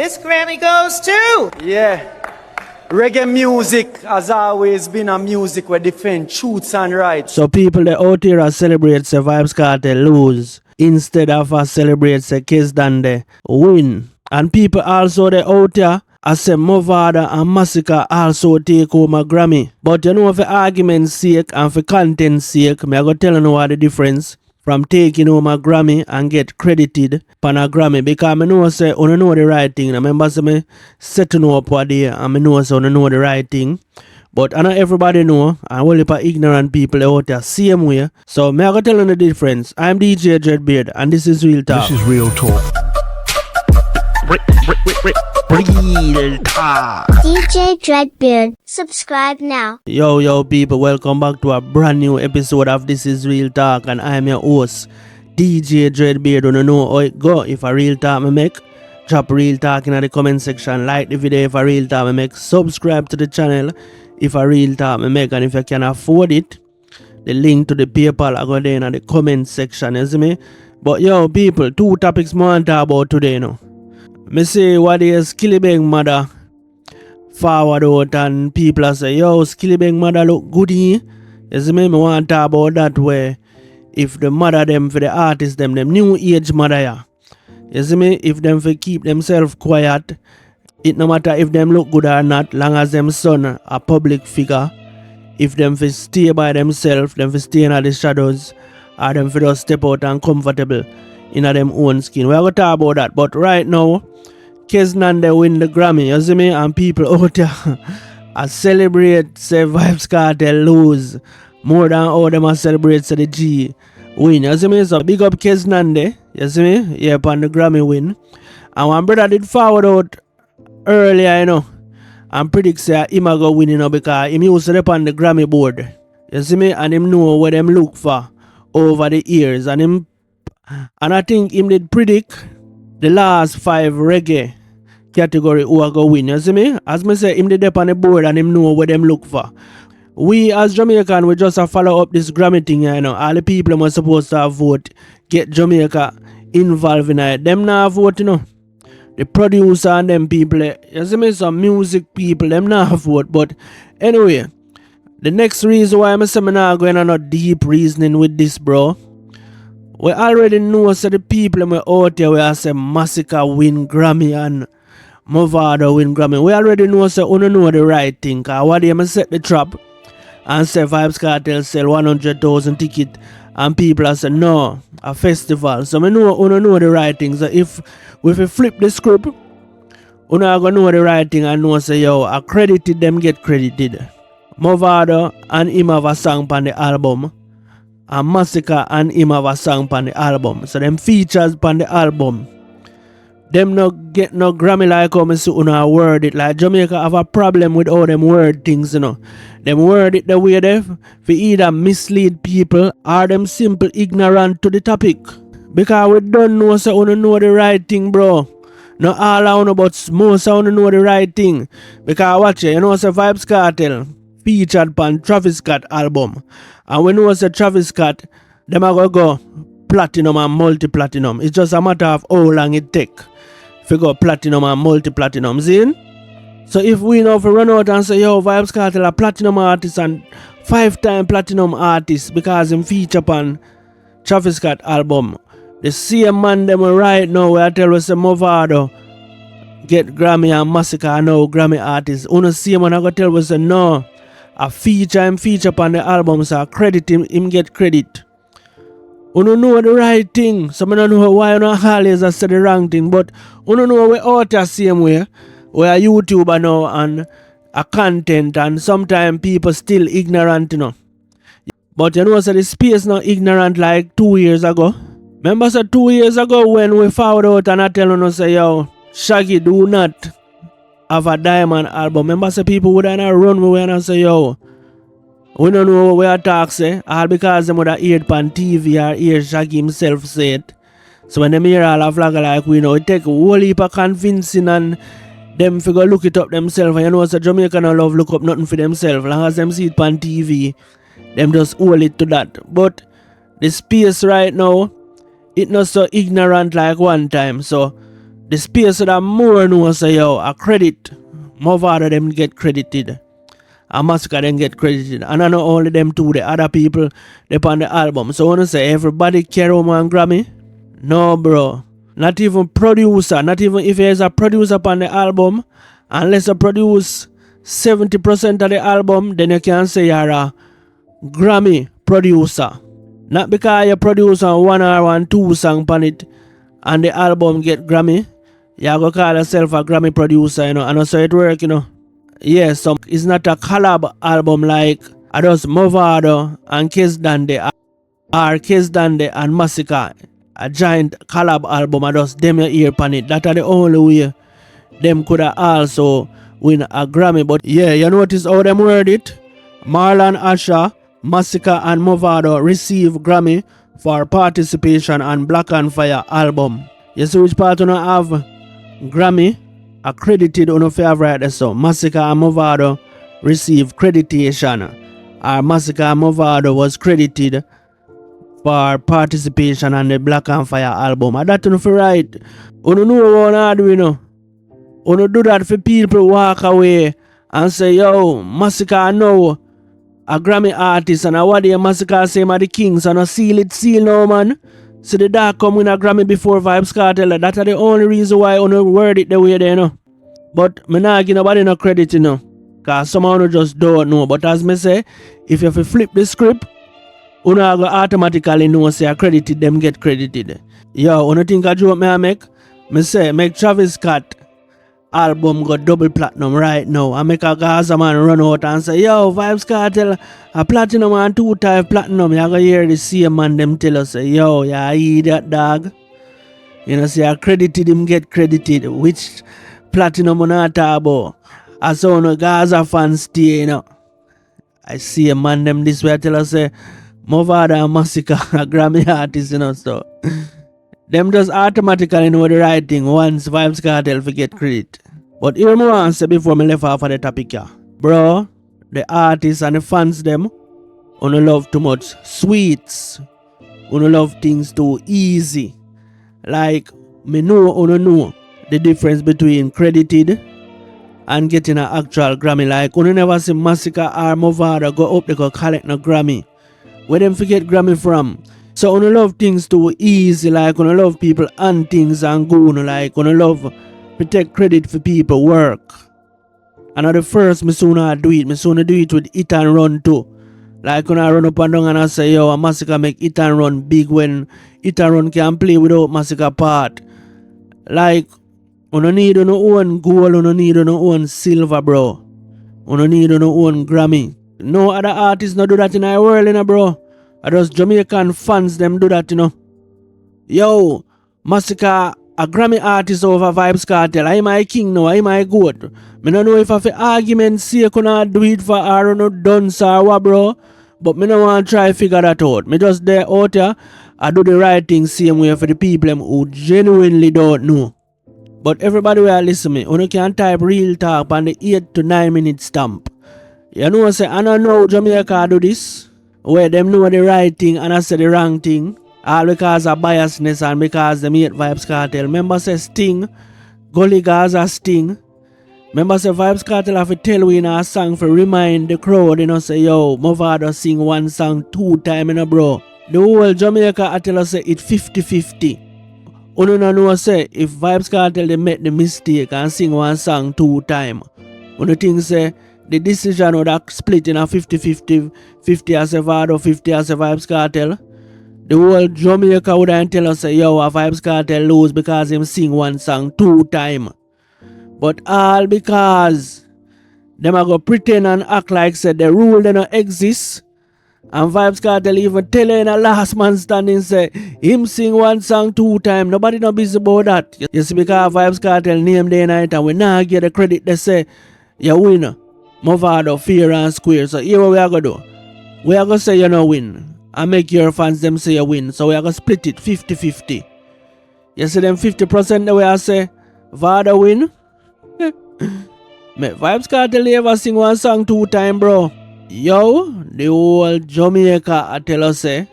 This Grammy goes to... Yeah. Reggae music has always been a music where defend truths and rights. So people that out here celebrate the Vybz Kartel lose instead of celebrate the keznamdi win. And people also they out here say mavado and masicka also take home a Grammy. But you know for argument's sake and for content's sake, me I go tell you what the difference from taking home a Grammy and get credited pan a Grammy, because I know say you know the right thing. I remember say me setting up what day and I know say you know the right thing. But I know everybody know, and only for ignorant people out there same way. So me I go tell you the difference. I'm DJ Dreadbeard and this is Real Talk. This is Real Talk. Real Talk. DJ Dreadbeard, subscribe now. Yo people, welcome back to a brand new episode of This is Real Talk, and I am your host DJ Dreadbeard. Don't know how it go. If a Real Talk me make, drop Real Talk in the comment section, like the video if a Real Talk me make, subscribe to the channel if a Real Talk me make, and if you can afford it, the link to the PayPal I go there in the comment section, you see me? But yo people, two topics more to talk about today, you know. Me say what is skillibeng mother forward out, and people are say, yo, skillibeng mother look good here. You see me want to talk about that way. If the mother them for the artists them new age mother ya. You see me, if them for keep themselves quiet, it no matter if them look good or not, long as them son a public figure. If them for stay by themselves, them for stay in the shadows, or them for just step out and comfortable in them own skin. We are going to talk about that. But right now, keznamdi win the Grammy, you see me, and people out there I celebrate say Vybz Kartel lose more than how them a celebrate say the G win, you see me. So big up keznamdi, you see me, yeah, upon the Grammy win. And one brother did forward out earlier, you know, and predict say him a go win, you know, because him used to up on the Grammy board, you see me, and him know what them look for over the years, and I think him did predict the last 5 reggae category who are going to win, you see me? As me say, him did up on the board and him know what them look for. We as Jamaican, we just follow up this Grammy thing, you know. All the people were supposed to vote, get Jamaica involved in it. Them not vote, you know. The producer and them people, you see me? Some music people, them not vote. But anyway, the next reason why I'm saying I'm not going on a deep reasoning with this, bro. We already know so the people we out there we say masicka win Grammy and mavado win Grammy. We already know so we don't know the right thing. Cause what they set the trap and say Vybz Kartel sell 100,000 tickets and people are say no, a festival. So we know we don't know the right thing. So if we flip the script, we not gonna know the right thing and know say yo, accredited them get credited. Mavado and him have a song on the album. And masicka and him have a song on the album. So them features on the album, them no get no Grammy like how me see una word it. Like Jamaica have a problem with all them word things, you know. Them word it the way they for either mislead people or them simple ignorant to the topic. Because we don't know so we don't know the right thing, bro. No all I know but most I don't know the right thing. Because watch it, you know so Vybz Kartel featured on Travis Scott album. And when we say Travis Scott, them are going to go platinum and multi-platinum. It's just a matter of how long it take to go platinum and multi-platinum. See? So if we know if we run out and say, yo, Vybz Kartel a platinum artist and 5-time platinum artist because him feature on Travis Scott album, the same man them right now where I tell us mavado get Grammy and masicka and now Grammy artist. Uno same man I go tell us no. A feature on the album, so credit him get credit. You don't know the right thing, so I don't know why you not always say the wrong thing, but you don't know we out the same way. We are YouTuber now and a content, and sometimes people still ignorant, you know. But you know, so the space not ignorant like 2 years ago. Remember, so 2 years ago when we found out and I tell you, say, yo, Shaggy, do not have a diamond album. Remember say people would not run me and say yo, we don't know what we are talking say, all because them would have heard on TV or hear Shaggy himself say it. So when them hear all a vlogger like we know, it take a whole heap of convincing and them figure look it up themselves. And you know so Jamaican don't love look up nothing for themselves. Long as them see it on TV, them just hold it to that. But the space right now, it not so ignorant like one time. So The space that more know say yo, a credit. Mavado them get credited. And Masicka them get credited. And I know only them two, the other people, they on the album. So I wanna say everybody carry home on Grammy? No, bro. Not even producer. Not even if there's a producer upon the album. Unless you produce 70% of the album, then you can say you're a Grammy producer. Not because you produce on one or one two song on it and the album get Grammy. You go call yourself a Grammy producer, you know. And so it work, you know. Yeah, so it's not a collab album like I just Mavado and Keznamdi or Keznamdi and Masicka. A giant collab album, I just them your ear on it. That are the only way them could have also win a Grammy. But yeah, you notice how them word it? Marlon Asher, Masicka and Mavado receive Grammy for participation on Black and Fire album. You see which part you know have Grammy accredited on a favorite so Masicka and Mavado receive creditation. Or Masicka and Mavado was credited for participation on the Black and Fire album. And that you know for right. You know what I do, you know. You do that for people walk away and say, yo, Masicka know a Grammy artist and what the Masicka say the kings and seal now, man. So the dark come win a Grammy before Vybz Kartel. That's the only reason why I don't word it the way they know. But me not give nobody no credit, you know. Cause someone just don't know. But as me say, if you have to flip the script, you know go automatically know say accredited them get credited. Yo, you think I joke me I make? Me say make Travis Scott album got double platinum right now. I make a Gaza man run out and say, yo, Vybz Kartel a platinum and 2-time platinum. You gonna hear the same man them tell us say, yo, yeah, idiot dog. You know, say accredited him get credited. Which platinum on not talk about? I saw no Gaza fans stay, you know. I see a man them this way tell us say Mavado and Masicka a Grammy artist, you know, so them just automatically know the right thing once Vybz Kartel forget credit. But here me want to say before me left off of the topic here. Bro, the artists and the fans them, you love too much sweets. You love things too easy. Like, me know the difference between credited and getting an actual Grammy. Like, you never see Masicka or Mavado go up, they go collect no Grammy. Where them forget Grammy from? So you love things too easy, like you love people and things and go, like you love to take credit for people work. And at the first, me sooner do it. Me sooner do it with Hit and Run too. Like when I run up and down and I say, yo, a Masicka make Hit and Run big when Hit and Run can play without Masicka part. Like, you don't need your own gold, you don't need your own silver, bro. You don't need your own Grammy. No other artists no do that in our world, you know, bro. I just Jamaican fans them do that, you know. Yo, Masicka, a Grammy artist over Vybz Kartel. I'm my king now, I'm my goat. Me don't know if I have argument say I cannot do it for I no dance or what, bro. But me don't want to try figure that out. Me just there out here, I do the right thing same way for the people who genuinely don't know. But everybody will listen me. You can type real talk on the 8 to 9 minute stamp. You know say I don't know Jamaica do this. Where them know the right thing and I say the wrong thing. All because of biasness and because them hate Vybz Kartel. Remember say Sting, Gully Gaza Sting. Remember say Vybz Kartel have to tell we in a song for remind the crowd, you know, say yo, Mavado sing one song 2 times, you know, bro. The whole Jamaica I tell us say it 50-50. You don't know say if Vybz Kartel they make the mistake and sing one song 2 times. You think say the decision would have split in a 50-50, 50 as a Vado, 50 as a Vybz Kartel. The whole Jamaica would have tell us say yo, a Vybz Kartel lose because him sing one song 2 times. But all because them are go pretend and act like said the rule they don't exist. And Vybz Kartel even tell in a last man standing say him sing one song 2 times. Nobody not busy about that. You see because Vybz Kartel name day night and we not get the credit they say you win. Mavado fair and square. So here what we are gonna do. We are gonna say you no win. And make your fans them say you win. So we are gonna split it 50-50. You see them 50% the way I say Vado win. Vybz Kartel never sing one song 2 times, bro. Yo, the whole Jamaica I tell us say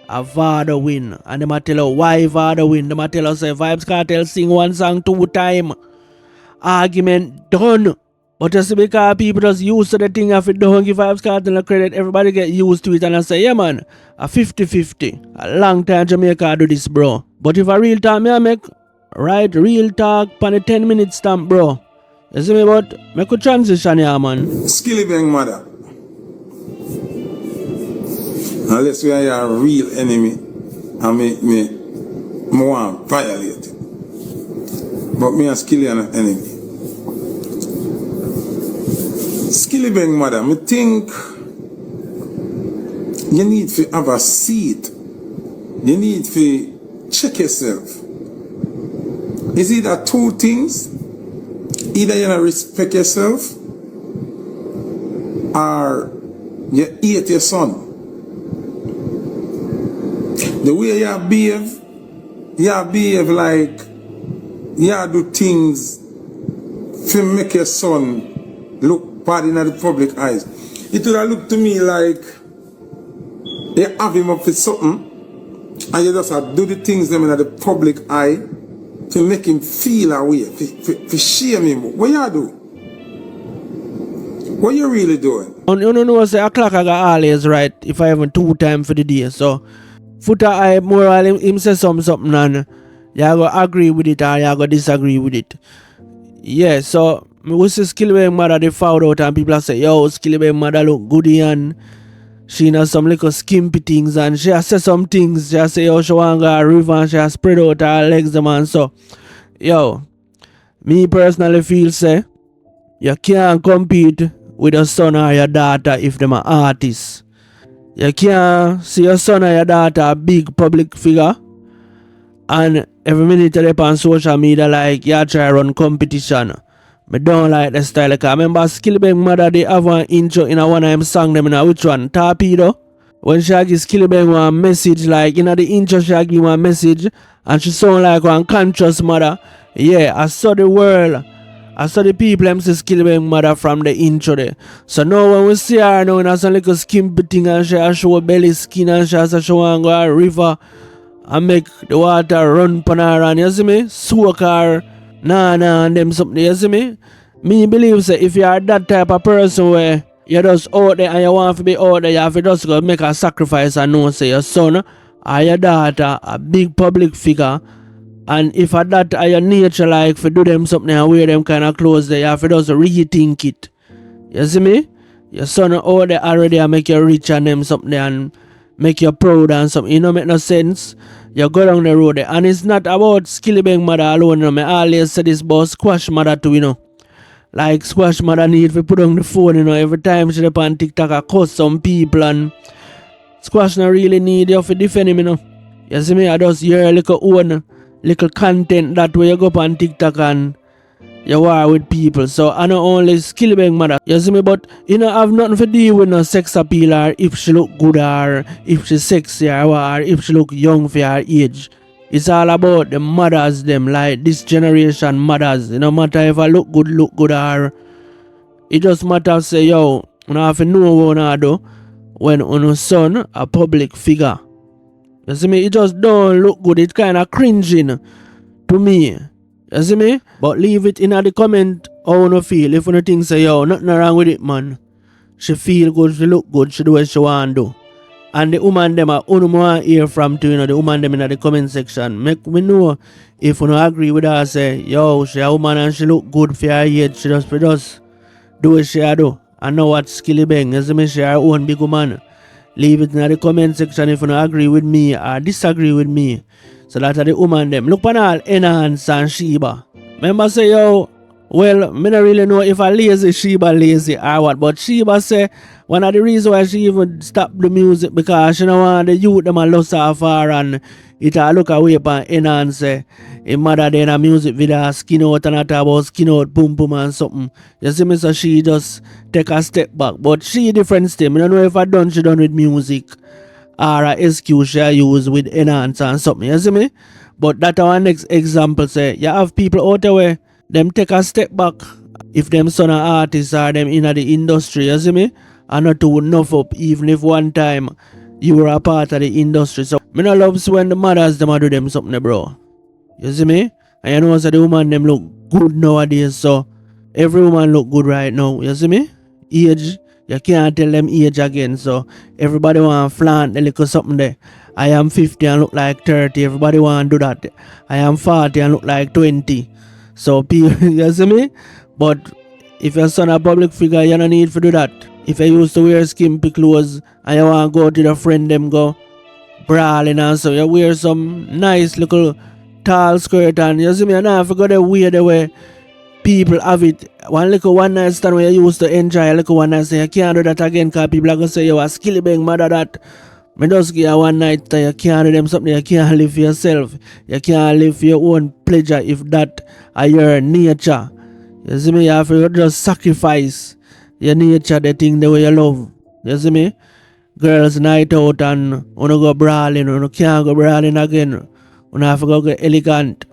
a vado win. And them a tell her why vado win. Them a tell her say Vybz Kartel sing one song 2 times. Argument done. But just because people just used to the thing, if it don't give Vybz Kartel a credit, everybody get used to it and I say, yeah man, a 50-50. A long time Jamaica do this, bro. But if a real talk me I make, right, real talk on a 10-minute stamp, bro. You see me, but make a transition here, man. Skillibeng mother. Unless we are your real enemy and make me want to violate it. But me and Skilly are an enemy. Skillibeng mother, me think you need to have a seat. You need to check yourself. Is either two things. Either you don't respect yourself or you hate your son. The way you behave like you do things to make your son look bad in the public eyes. It would have looked to me like you have him up for something and you just do the things them in the public eye to make him feel away, to shame him. What you do? What you really doing? You know, say a clock I got always right if I have 2 times for the day. So, Footer I more or him say something and you go agree with it or you go disagree with it. Yeah, so we see Skillibeng mother they found out and people say, yo, Skillibeng mother look good and she knows some little skimpy things and she has said some things. She has say, yo, she want to go a river and she has spread out her legs, man. So, yo, me personally feel say, you can't compete with your son or your daughter if them are artists. You can't see your son or your daughter a big public figure and every minute they're on social media like, you try run competition. I don't like the style. Like, I remember Skillibeng mother, they have one intro in one of them song them in which one? Torpedo. When she give Skillibeng one message, like in the intro she give one message and she sound like one conscious mother. Yeah, I saw the world. I saw the people them see Skillibeng mother from the intro there. So now when we see her now in some little skimpy thing and she show her belly skin and she want to go a river and make the water run pan her and you see me? Soak her. Nah, and them something, you see me? Me believe say if you are that type of person where you just out there and you want to be out there, you have to just go make a sacrifice and know say your son or your daughter a big public figure. And if at that are your nature like for do them something and wear them kind of clothes there, you have to just rethink it. You see me? Your son out there already and make you rich and them something and make you proud and something. You know, make no sense. You go down the road there. And it's not about Skillibeng mother alone. You know. I always say this about Squash mother too, you know. Like Squash mother need to put on the phone, you know. Every time she on TikTok, I cuss some people and Squash not really need you to defend him, you know. You see me? I just hear a little own little content that way you go up on TikTok and you war with people. So I not only Skillibeng mother, you see me, but you know have nothing to do with no sex appeal or if she look good or if she sexy or if she look young for her age. It's all about the mothers them, like this generation mothers. You know matter if I look good or it just matter say yo, you have to know what you do when on your son a public figure. You see me, it just don't look good, it kinda cringing to me. You see me? But leave it in the comment how you feel. If you think say yo, nothing wrong with it, man. She feel good, she look good, she do what she want to do. And the woman them are only want hear from too, you know, the woman them in the comment section. Make me know if you don't agree with her, say, yo, she a woman and she look good for her age, she just do what she do. I know what Skillibeng, you see me, she her own big woman. Leave it in the comment section if you don't agree with me or disagree with me. So that are the woman them. Look on all Enhance and Sheba. Remember say yo, well, me don't really know if I lazy Sheba lazy or what, but Sheba say one of the reasons why she even stopped the music because she don't want the youth them a lost off her and it a look away upon Enhance say his mother then a music video skin out and a talk about skin out boom boom and something. You see me, so she just take a step back. But she different still. I don't know if she done with music or a excuse she use with Enhance and something, you see me? But that our next example say, you have people out there where them take a step back if them son are artists or them in the industry, you see me? And not to enough up even if one time you were a part of the industry. So me no love when the mothers them a do them something, bro. You see me? And you know so the woman them look good nowadays. So every woman look good right now. You see me? Age, you can't tell them age again. So everybody want to flaunt a little something there. I am 50 and look like 30. Everybody want to do that. I am 40 and look like 20. So people, you see me? But if your son a public figure, you don't need to do that. If you used to wear skimpy clothes and you want to go to the friend them go brawling and so you wear some nice little tall skirt and you see me, and I forgot the way the way people have it. One little one night stand where you used to enjoy a little one night stand, you can't do that again because people are going to say you are skillibeng mother that. Me just give you one night stand, you can't do them something, you can't live for yourself. You can't live for your own pleasure if that are your nature. You see me, you have to just sacrifice your nature, the thing the way you love. You see me? Girls night out and wanna go brawling, you can't go brawling again. You have to go get elegant.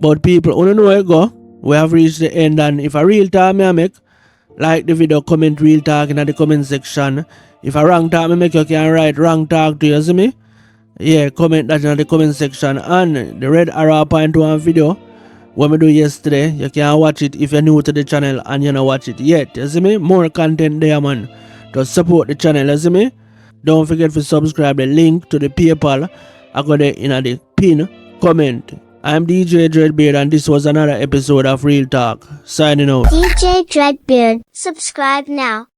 But people, you know where you go. We have reached the end, and if a real talk me make, like the video, comment real talk in the comment section. If a wrong talk me make, you can write wrong talk to you, see me? Yeah, comment that in the comment section. And the red arrow point to one video what we do yesterday, you can watch it if you're new to the channel and you don't watch it yet. You see me? More content there, man. To support the channel, you see me? Don't forget to subscribe. The link to the PayPal I got there in the pin comment. I'm DJ Dreadbeard and this was another episode of Real Talk. Signing out. DJ Dreadbeard, subscribe now.